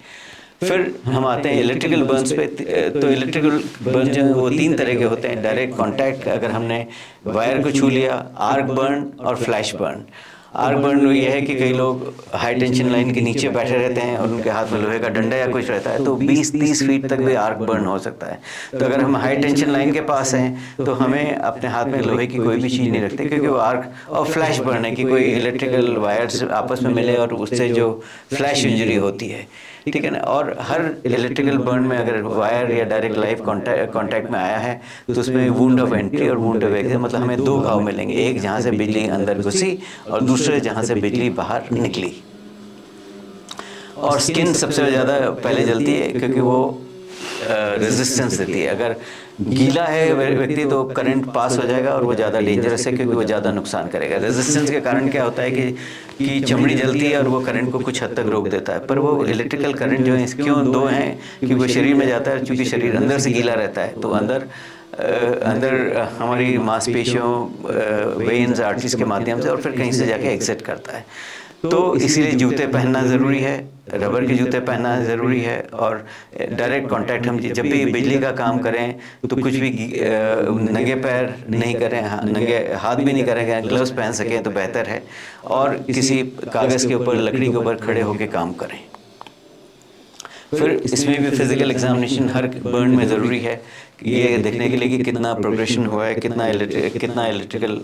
फिर हम आते हैं इलेक्ट्रिकल बर्न्स पे। तो इलेक्ट्रिकल बर्न जो है वो 3 तरह के होते हैं। डायरेक्ट कांटेक्ट, अगर हमने वायर को छू लिया, आर्क बर्न और फ्लैश बर्न। आर्क बर्न ये है कि कई लोग हाई टेंशन लाइन के नीचे बैठे रहते हैं और उनके हाथ में लोहे का डंडा या कुछ रहता है, तो 20-30 फीट तक भी आर्क बर्न हो सकता है। तो अगर हम हाई टेंशन लाइन के पास हैं तो हमें अपने हाथ में लोहे की कोई भी चीज़ नहीं रखते, क्योंकि वो आर्क। और फ्लैश बर्न है कि कोई इलेक्ट्रिकल वायर्स आपस में मिले और उससे जो फ्लैश इंजरी होती है, ठीक है ना। और हर इलेक्ट्रिकल बर्न में अगर वायर या डायरेक्ट लाइव कांटेक्ट में आया है तो उसमें वुंड ऑफ एंट्री और वुंड ऑफ एग्जिट, मतलब हमें 2 घाव मिलेंगे, एक जहाँ से बिजली अंदर घुसी और दूसरे जहाँ से बिजली बाहर निकली। और स्किन सबसे ज़्यादा पहले जलती है क्योंकि वो रेजिस्टेंस देती है। अगर गीला है व्यक्ति तो करंट पास हो जाएगा और वो ज़्यादा डेंजरस है क्योंकि वो ज़्यादा नुकसान करेगा। रेजिस्टेंस के कारण क्या होता है कि चमड़ी जलती है और वो करंट को कुछ हद तक रोक देता है। पर वो इलेक्ट्रिकल करंट जो है, क्यों 2 हैं कि वो शरीर में जाता है, क्योंकि शरीर अंदर से गीला रहता है तो अंदर हमारी मांसपेशियों, वेन्स, आर्टरीज के माध्यम से और फिर कहीं से जाके एग्जिट करता है। तो इसीलिए जूते पहनना ज़रूरी है, रबर के जूते पहनना ज़रूरी है। और डायरेक्ट कांटेक्ट, हम जब भी बिजली का काम करें तो कुछ भी नंगे पैर नहीं करें, नंगे हाथ भी नहीं करेंगे, ग्लव्स पहन सकें तो बेहतर है। और किसी कागज़ के ऊपर, लकड़ी के ऊपर खड़े होकर काम करें। फिर इसमें भी फिजिकल एग्जामिनेशन हर बर्न में ज़रूरी है, ये देखने के लिए कि कितना प्रोग्रेशन हुआ है, कितना इलेक्ट्रिकल।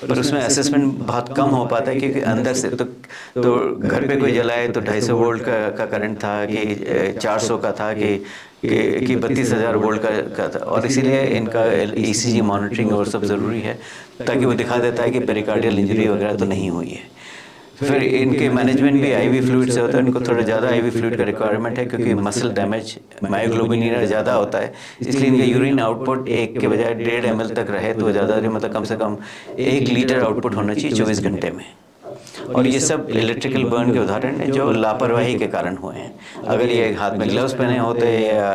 पर उसमें असेसमेंट बहुत कम हो पाता है क्योंकि अंदर से तो घर पे कोई जलाए तो 250 वोल्ट का करंट था कि 400 का था कि 32,000 वोल्ट का था। और इसीलिए इनका ECG मॉनिटरिंग और सब ज़रूरी है ताकि वो दिखा देता है कि पेरिकार्डियल इंजरी वगैरह तो नहीं हुई है। फिर इनके मैनेजमेंट भी IV फ्लूइड से होता है। इनको थोड़ा ज़्यादा IV फ्लूइड का रिक्वायरमेंट है क्योंकि मसल डैमेज, मायोग्लोबिन ज़्यादा होता है, इसलिए इनका यूरिन आउटपुट 1 के बजाय 1.5 ml तक रहे तो ज़्यादा, मतलब कम से कम 1 लीटर आउटपुट होना चाहिए 24 घंटे में। और ये सब इलेक्ट्रिकल बर्न के उदाहरण हैं जो लापरवाही के कारण हुए हैं। अगर ये हाथ में ग्लव्स पहने होते या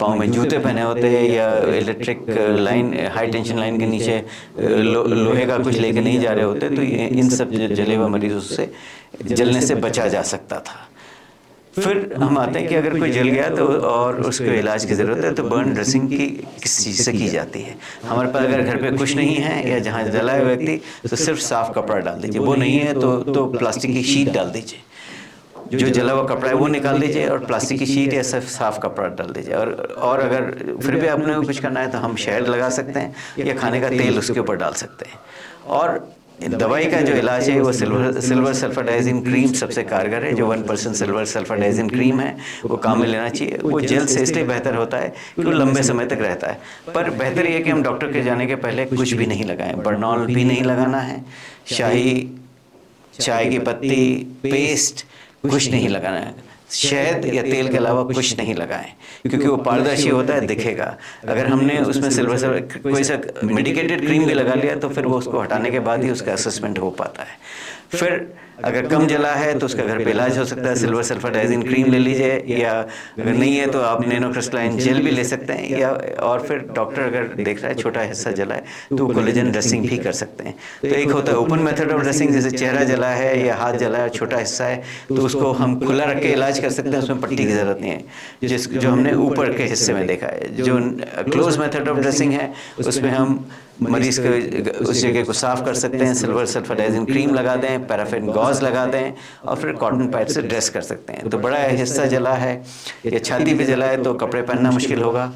पाँव में जूते पहने होते या electric line, high tension line के नीचे लोहे का कुछ लेके नहीं जा रहे होते तो इन सब जले हुए मरीजों से जलने से बचा जा सकता था। फिर हम आते हैं कि अगर कोई जल गया तो और उसको इलाज की ज़रूरत है तो बर्न ड्रेसिंग की किस चीज़ से की जाती है। हमारे पास अगर घर पे कुछ नहीं है या जहाँ जला है व्यक्ति तो सिर्फ साफ़ कपड़ा डाल दीजिए, वो नहीं है तो प्लास्टिक की शीट डाल दीजिए, जो जला हुआ कपड़ा है वो निकाल दीजिए और प्लास्टिक की शीट या सिर्फ साफ़ कपड़ा डाल दीजिए। और अगर फिर भी आपने कुछ करना है तो हम शहद लगा सकते हैं या खाने का तेल उसके ऊपर डाल सकते हैं। और दवाई का जो इलाज है वो सिल्वर सल्फाडाइजिन क्रीम सबसे कारगर है। जो 1% सिल्वर सल्फाडाइजिन क्रीम है वो काम में लेना चाहिए। वो जेल से इसलिए बेहतर होता है कि वो लंबे समय तक रहता है। पर बेहतर ये कि हम डॉक्टर के जाने के पहले कुछ भी नहीं लगाएं। बर्नॉल भी नहीं लगाना है, शाही, चाय की पत्ती, पेस्ट कुछ नहीं लगाना है। शहद या तेल के अलावा कुछ नहीं लगाएं क्योंकि वो पारदर्शी होता है, दिखेगा। अगर हमने उसमें सिल्वर कोई सा मेडिकेटेड क्रीम भी लगा लिया तो फिर वो उसको हटाने के बाद ही उसका असेसमेंट हो पाता है। फिर अगर कम जला है तो उसका घर पे इलाज हो सकता है, सिल्वर सल्फाडाइजिन क्रीम ले लीजिए, या अगर नहीं है तो आप नैनो क्रिस्टलाइन जेल भी ले सकते हैं। या और फिर डॉक्टर अगर देख रहा है छोटा हिस्सा जला है तो कोलेजन ड्रेसिंग भी कर सकते हैं। तो एक होता है ओपन मेथड ऑफ ड्रेसिंग, जैसे चेहरा जला है या हाथ जला है, छोटा हिस्सा है तो उसको हम खुला रख के इलाज कर सकते हैं, उसमें पट्टी की ज़रूरत नहीं है, जो हमने ऊपर के हिस्से में देखा है। जो क्लोज मेथड ऑफ ड्रेसिंग है उसमें हम मरीज़ को उस जगह को साफ़ कर सकते हैं, सिल्वर सल्फाडाइजिन क्रीम लगा दें, पैराफिन गॉज लगा दें और फिर कॉटन पैड से ड्रेस कर सकते हैं। तो बड़ा हिस्सा जला है या छाती पे जला है तो कपड़े पहनना मुश्किल होगा।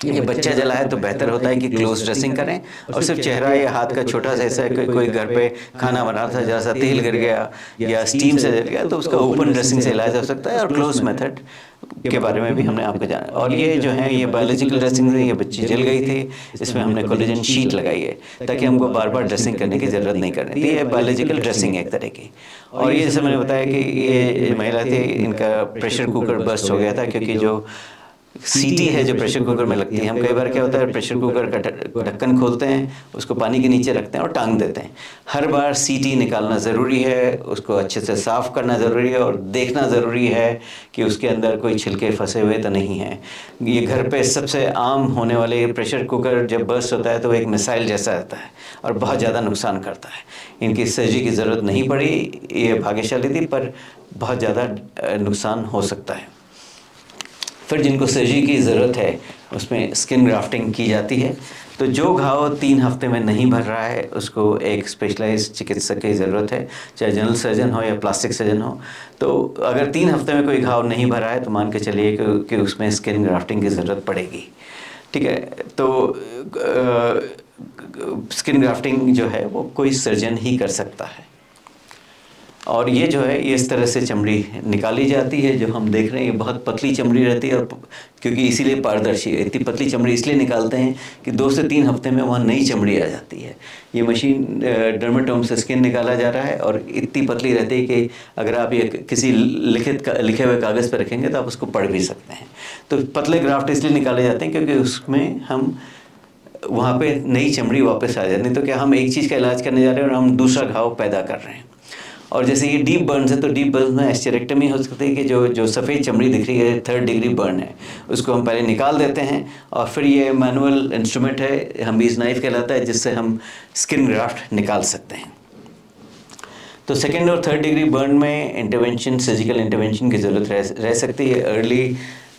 ये बच्चा जला है तो बेहतर होता है कि क्लोज ड्रेसिंग करें। और सिर्फ चेहरा या हाथ का छोटा सा हिस्सा है, कोई घर पे खाना बना रहा था, जरा सा तेल गिर गया या स्टीम से जल गया तो उसका ओपन ड्रेसिंग से इलाज हो सकता है। और क्लोज मेथड के बारे में भी हमने आपको जाना। और ये जो है ये बायोलॉजिकल ड्रेसिंग है, ये बच्ची जल गई थी, इसमें हमने कोलेजन शीट लगाई है ताकि हमको बार बार ड्रेसिंग करने की ज़रूरत नहीं करनी थी। ये बायोलॉजिकल ड्रेसिंग है एक तरह की। और ये जैसे मैंने बताया कि ये महिला थी, इनका प्रेशर कुकर बर्स्ट हो गया था, क्योंकि जो सीटी है जो प्रेशर कुकर में लगती है, हम कई बार क्या होता है प्रेशर कुकर का ढक्कन खोलते हैं, उसको पानी के नीचे रखते हैं और टांग देते हैं। हर बार सीटी निकालना ज़रूरी है, उसको अच्छे से साफ़ करना ज़रूरी है और देखना ज़रूरी है कि उसके अंदर कोई छिलके फंसे हुए तो नहीं हैं। ये घर पे सबसे आम होने वाले प्रेशर कुकर जब बर्स्ट होता है तो एक मिसाइल जैसा रहता है और बहुत ज़्यादा नुकसान करता है। इनकी सर्जरी की ज़रूरत नहीं पड़ी, ये भाग्यशाली थी, पर बहुत ज़्यादा नुकसान हो सकता है। फिर जिनको सर्जरी की ज़रूरत है उसमें स्किन ग्राफ्टिंग की जाती है। तो जो घाव 3 हफ्ते में नहीं भर रहा है उसको एक स्पेशलाइज्ड चिकित्सक की ज़रूरत है, चाहे जनरल सर्जन हो या प्लास्टिक सर्जन हो। तो अगर 3 हफ्ते में कोई घाव नहीं भरा है तो मान के चलिए कि उसमें स्किन ग्राफ्टिंग की ज़रूरत पड़ेगी। ठीक है, तो स्किन ग्राफ्टिंग जो है वो कोई सर्जन ही कर सकता है। और ये जो है ये इस तरह से चमड़ी निकाली जाती है, जो हम देख रहे हैं ये बहुत पतली चमड़ी रहती है, और क्योंकि इसीलिए पारदर्शी है। इतनी पतली चमड़ी इसलिए निकालते हैं कि 2 से 3 हफ्ते में वहाँ नई चमड़ी आ जाती है। ये मशीन डर्माटोम से स्किन निकाला जा रहा है और इतनी पतली रहती है कि अगर आप ये किसी लिखे हुए कागज़ पर रखेंगे तो आप उसको पढ़ भी सकते हैं। तो पतले ग्राफ्ट इसलिए निकाले जाते हैं क्योंकि उसमें हम वहाँ पे नई चमड़ी वापस आ जाती है। नहीं तो क्या हम एक चीज़ का इलाज करने जा रहे हैं और हम दूसरा घाव पैदा कर रहे हैं। और जैसे ये डीप बर्न्स है तो डीप बर्न्स में एस्टेरेक्टमी हो सकती है कि जो सफ़ेद चमड़ी दिख रही है 3rd डिग्री बर्न है, उसको हम पहले निकाल देते हैं और फिर ये मैनुअल इंस्ट्रूमेंट है, हम्बीज नाइफ कहलाता है, जिससे हम स्किन ग्राफ्ट निकाल सकते हैं। तो 2nd और 3rd डिग्री बर्न में इंटरवेंशन, सर्जिकल इंटरवेंशन की ज़रूरत रह सकती है। अर्ली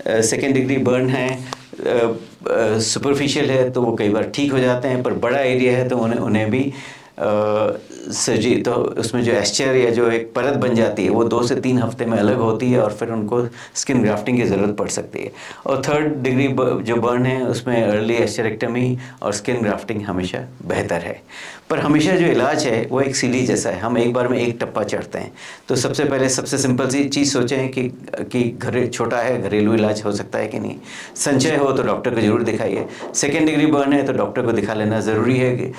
2nd डिग्री बर्न है, सुपरफिशियल है तो वो कई बार ठीक हो जाते हैं, पर बड़ा एरिया है तो उन्हें भी सर्जरी, तो उसमें जो एस्चर या जो एक परत बन जाती है वो 2 से 3 हफ्ते में अलग होती है और फिर उनको स्किन ग्राफ्टिंग की ज़रूरत पड़ सकती है। और 3rd डिग्री जो बर्न है उसमें अर्ली एस्चरेक्टमी और स्किन ग्राफ्टिंग हमेशा बेहतर है। पर हमेशा जो इलाज है वो एक सीढ़ी जैसा है, हम एक बार में एक टप्पा चढ़ते हैं। तो सबसे पहले सबसे सिंपल सी चीज़ सोचें कि छोटा है, घरेलू इलाज हो सकता है कि नहीं। संचय हो तो डॉक्टर को ज़रूर दिखाइए। 2nd डिग्री बर्न है तो डॉक्टर को दिखा लेना ज़रूरी है।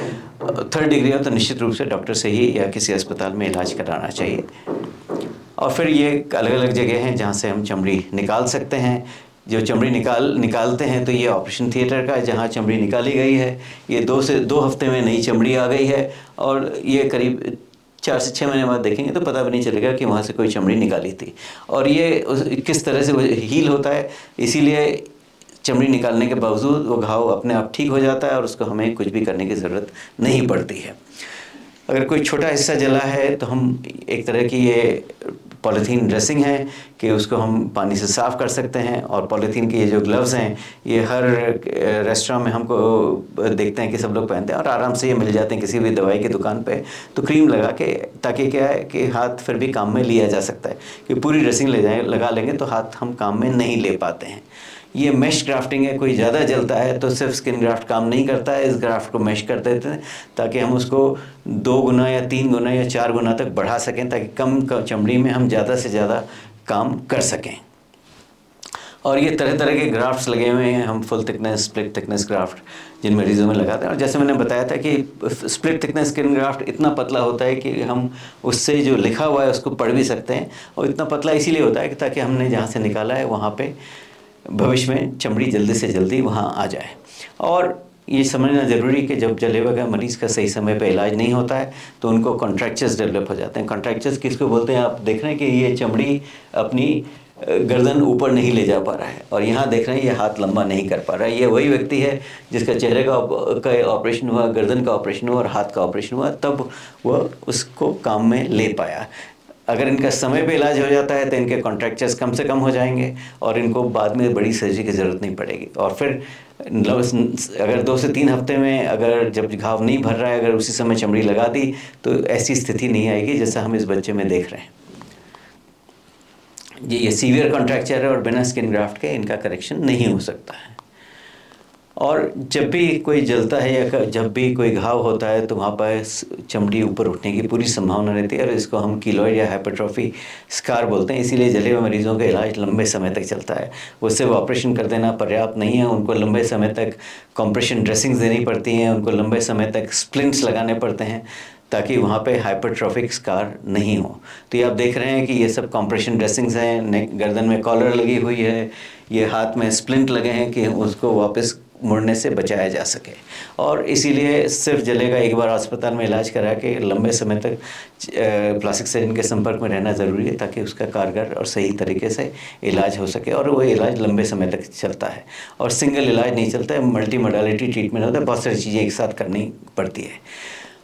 3rd डिग्री हो तो निश्चित रूप से डॉक्टर से ही या किसी अस्पताल में इलाज कराना चाहिए। और फिर ये अलग अलग जगह हैं जहाँ से हम चमड़ी निकाल सकते हैं। जो चमड़ी निकालते हैं तो ये ऑपरेशन थिएटर का है जहाँ चमड़ी निकाली गई है। ये 2 हफ्ते में नई चमड़ी आ गई है और ये करीब 4 से 6 महीने बाद देखेंगे तो पता भी नहीं चलेगा कि वहाँ से कोई चमड़ी निकाली थी। और ये किस तरह से हील होता है, इसीलिए चमड़ी निकालने के बावजूद वो घाव अपने आप ठीक हो जाता है और उसको हमें कुछ भी करने की ज़रूरत नहीं पड़ती है। अगर कोई छोटा हिस्सा जला है तो हम एक तरह की ये पॉलीथीन ड्रेसिंग है कि उसको हम पानी से साफ़ कर सकते हैं। और पॉलीथीन के ये जो ग्लव्स हैं ये हर रेस्टोरेंट में हमको देखते हैं कि सब लोग पहनते हैं और आराम से ये मिल जाते हैं किसी भी दवाई की दुकान पे। तो क्रीम लगा के, ताकि क्या है कि हाथ फिर भी काम में लिया जा सकता है, कि पूरी ड्रेसिंग लगा लेंगे तो हाथ हम काम में नहीं ले पाते हैं। ये मैश ग्राफ्टिंग है, कोई ज़्यादा जलता है तो सिर्फ स्किन ग्राफ्ट काम नहीं करता है, इस ग्राफ्ट को मैश कर देते हैं ताकि हम उसको 2 गुना या 3 गुना या 4 गुना तक बढ़ा सकें, ताकि कम चमड़ी में हम ज़्यादा से ज़्यादा काम कर सकें। और ये तरह तरह के ग्राफ्ट्स लगे हुए हैं, हम full thickness, split thickness graft जिन मरीज़ों में लगाते हैं। और जैसे मैंने बताया था कि स्प्लिट थिकनेस स्किन ग्राफ्ट इतना पतला होता है कि हम उससे जो लिखा हुआ है उसको पढ़ भी सकते हैं। और इतना पतला इसीलिए होता है कि ताकि हमने जहाँ से निकाला है वहाँ पे भविष्य में चमड़ी जल्दी से जल्दी वहाँ आ जाए। और ये समझना ज़रूरी है कि जब जलेबा का मरीज़ का सही समय पे इलाज नहीं होता है तो उनको कॉन्ट्रैक्चर्स डेवलप हो जाते हैं। कॉन्ट्रैक्चर्स किसको बोलते हैं? आप देख रहे हैं कि ये चमड़ी अपनी गर्दन ऊपर नहीं ले जा पा रहा है और यहाँ देख रहे हैं ये हाथ लंबा नहीं कर पा रहा है। ये वही व्यक्ति है जिसका चेहरे का ऑपरेशन हुआ, गर्दन का ऑपरेशन हुआ और हाथ का ऑपरेशन हुआ, तब वह उसको काम में ले पाया। अगर इनका समय पे इलाज हो जाता है तो इनके कॉन्ट्रैक्चर्स कम से कम हो जाएंगे और इनको बाद में बड़ी सर्जरी की ज़रूरत नहीं पड़ेगी। और फिर अगर 2 से 3 हफ्ते में अगर जब घाव नहीं भर रहा है अगर उसी समय चमड़ी लगा दी तो ऐसी स्थिति नहीं आएगी जैसा हम इस बच्चे में देख रहे हैं। ये सीवियर कॉन्ट्रैक्चर है और बिना स्किन ग्राफ्ट के इनका करेक्शन नहीं हो सकता है। और जब भी कोई जलता है या जब भी कोई घाव होता है तो वहाँ पर चमड़ी ऊपर उठने की पूरी संभावना रहती है, और इसको हम कीलॉइड या हाइपरट्रॉफी स्कार बोलते हैं। इसीलिए जले हुए मरीजों का इलाज लंबे समय तक चलता है। उससे वो ऑपरेशन कर देना पर्याप्त नहीं है, उनको लंबे समय तक कॉम्प्रेशन ड्रेसिंग्स देनी पड़ती हैं, उनको लंबे समय तक स्प्लिंट्स लगाने पड़ते हैं ताकि वहाँ पे हाइपरट्रॉफिक स्कार नहीं हो। तो ये आप देख रहे हैं कि ये सब कॉम्प्रेशन ड्रेसिंग्स हैं, गर्दन में कॉलर लगी हुई है, ये हाथ में स्प्लिंट लगे हैं कि उसको वापस मुड़ने से बचाया जा सके। और इसीलिए सिर्फ जले का एक बार अस्पताल में इलाज करा के लंबे समय तक प्लास्टिक सर्जन के संपर्क में रहना ज़रूरी है, ताकि उसका कारगर और सही तरीके से इलाज हो सके, और वो इलाज लंबे समय तक चलता है। और सिंगल इलाज नहीं चलता है, मल्टी मोडालिटी ट्रीटमेंट होता है, बहुत सारी चीज़ें एक साथ करनी पड़ती है।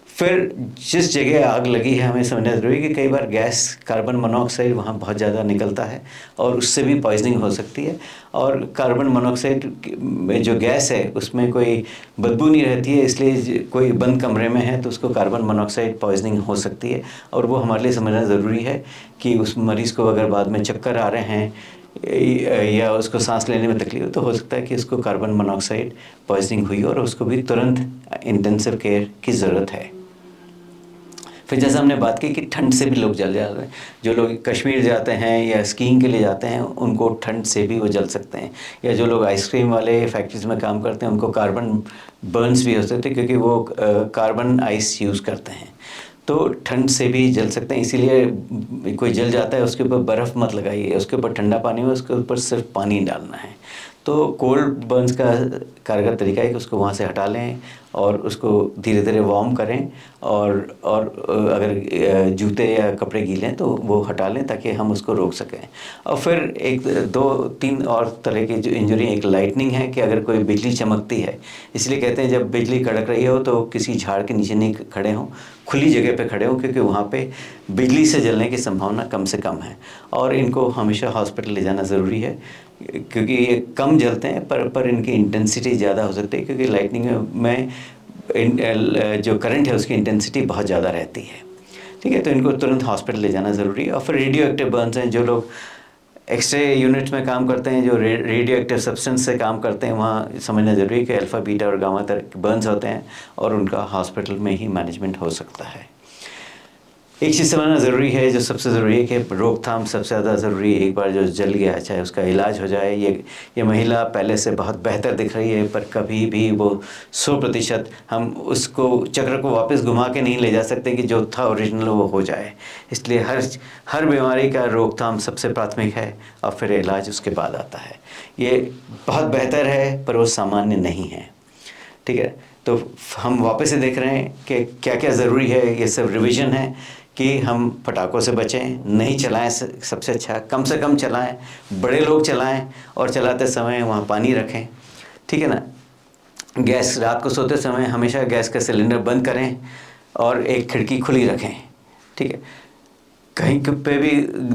फिर जिस जगह आग लगी है हमें समझना ज़रूरी है कि कई बार गैस कार्बन मोनोऑक्साइड वहाँ बहुत ज़्यादा निकलता है और उससे भी पॉइजनिंग हो सकती है। और कार्बन मोनोऑक्साइड में जो गैस है उसमें कोई बदबू नहीं रहती है, इसलिए कोई बंद कमरे में है तो उसको कार्बन मोनोऑक्साइड पॉइजनिंग हो सकती है। और वो हमारे लिए समझना ज़रूरी है कि उस मरीज़ को अगर बाद में चक्कर आ रहे हैं या उसको सांस लेने में तकलीफ हो, तो हो सकता है कि उसको कार्बन मोनोऑक्साइड पॉइजनिंग हुई और उसको भी तुरंत इंटेंसिव केयर की ज़रूरत है। फिर जैसे हमने बात की कि ठंड से भी लोग जल जाते हैं। जो लोग कश्मीर जाते हैं या स्कीइंग के लिए जाते हैं उनको ठंड से भी वो जल सकते हैं, या जो लोग आइसक्रीम वाले फैक्ट्रीज़ में काम करते हैं उनको कार्बन बर्न्स भी हो सकते हैं, क्योंकि वो कार्बन आइस यूज़ करते हैं, तो ठंड से भी जल सकते हैं। इसीलिए कोई जल जाता है उसके ऊपर बर्फ़ मत लगाइए, उसके ऊपर ठंडा पानी हो, उसके ऊपर सिर्फ पानी डालना है। तो कोल्ड बर्न्स का कारगर तरीका है कि उसको वहाँ से हटा लें और उसको धीरे धीरे वार्म करें, और अगर जूते या कपड़े गीले हैं तो वो हटा लें ताकि हम उसको रोक सकें। और फिर एक दो तीन और तरह की जो इंजरी, एक लाइटनिंग है कि अगर कोई बिजली चमकती है, इसलिए कहते हैं जब बिजली कड़क रही हो तो किसी झाड़ के नीचे नहीं खड़े हों, खुली जगह पे खड़े हों, क्योंकि वहाँ पे बिजली से जलने की संभावना कम से कम है। और इनको हमेशा हॉस्पिटल ले जाना ज़रूरी है, क्योंकि ये कम जलते हैं पर इनकी इंटेंसिटी ज़्यादा हो सकती है, क्योंकि लाइटनिंग में जो करंट है उसकी इंटेंसिटी बहुत ज़्यादा रहती है। ठीक है, तो इनको तुरंत हॉस्पिटल ले जाना ज़रूरी है। और फिर रेडियो एक्टिव बर्न्स हैं, जो लोग एक्सरे यूनिट्स में काम करते हैं, जो रेडियो एक्टिव सब्सटेंस से काम करते हैं, वहाँ समझना ज़रूरी है कि अल्फ़ा बीटा और गामा तरह के बर्न्स होते हैं और उनका हॉस्पिटल में ही मैनेजमेंट हो सकता है। एक चीज़ समझना ज़रूरी है, जो सबसे ज़रूरी है कि रोकथाम सबसे ज़्यादा ज़रूरी है। एक बार जो जल गया चाहे उसका इलाज हो जाए। ये महिला पहले से बहुत बेहतर दिख रही है, पर कभी भी वो 100% हम उसको चक्र को वापस घुमा के नहीं ले जा सकते कि जो था ओरिजिनल वो हो जाए। इसलिए हर बीमारी का रोकथाम सबसे प्राथमिक है और फिर इलाज उसके बाद आता है। ये बहुत बेहतर है पर वो सामान्य नहीं है। ठीक है, तो हम वापस से देख रहे हैं कि क्या क्या ज़रूरी है। ये सब रिवीजन है कि हम पटाखों से बचें, नहीं चलाएं, सबसे अच्छा कम से कम चलाएं, बड़े लोग चलाएं, और चलाते समय वहाँ पानी रखें। ठीक है ना, गैस रात को सोते समय हमेशा गैस का सिलेंडर बंद करें और एक खिड़की खुली रखें। ठीक है, कहीं पे भी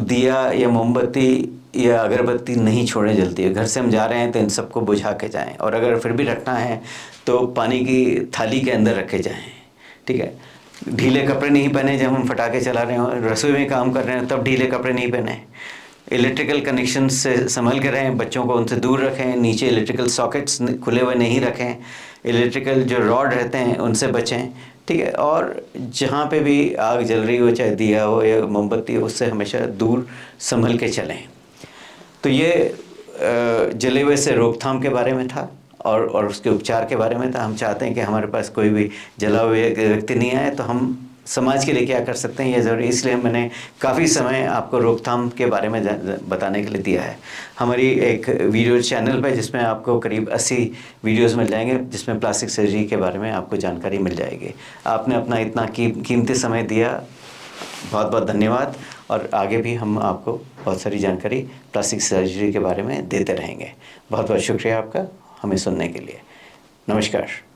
दिया या मोमबत्ती या अगरबत्ती नहीं छोड़ें जलती है। घर से हम जा रहे हैं तो इन सबको बुझा के जाएं, और अगर फिर भी रखना है तो पानी की थाली के अंदर रखे जाएं। ठीक है, ढीले कपड़े नहीं पहने जब हम पटाखे चला रहे हो, रसोई में काम कर रहे हैं तब ढीले कपड़े नहीं पहने। इलेक्ट्रिकल कनेक्शन से संभल कर रहें, बच्चों को उनसे दूर रखें, नीचे इलेक्ट्रिकल सॉकेट्स खुले हुए नहीं रखें, इलेक्ट्रिकल जो रॉड रहते हैं उनसे बचें। ठीक है, और जहाँ पे भी आग जल रही हो, चाहे दिया हो या मोमबत्ती हो, उससे हमेशा दूर संभल के चलें। तो ये जले हुए से रोकथाम के बारे में था और उसके उपचार के बारे में था। हम चाहते हैं कि हमारे पास कोई भी जला हुआ व्यक्ति नहीं आए, तो हम समाज के लिए क्या कर सकते हैं ये ज़रूरी, इसलिए मैंने काफ़ी समय आपको रोकथाम के बारे में बताने के लिए दिया है। हमारी एक वीडियो चैनल पे जिसमें आपको करीब 80 वीडियोस मिल जाएंगे, जिसमें प्लास्टिक सर्जरी के बारे में आपको जानकारी मिल जाएगी। आपने अपना इतना कीमती समय दिया, बहुत बहुत धन्यवाद। और आगे भी हम आपको बहुत सारी जानकारी प्लास्टिक सर्जरी के बारे में देते रहेंगे। बहुत बहुत शुक्रिया आपका हमें सुनने के लिए। नमस्कार।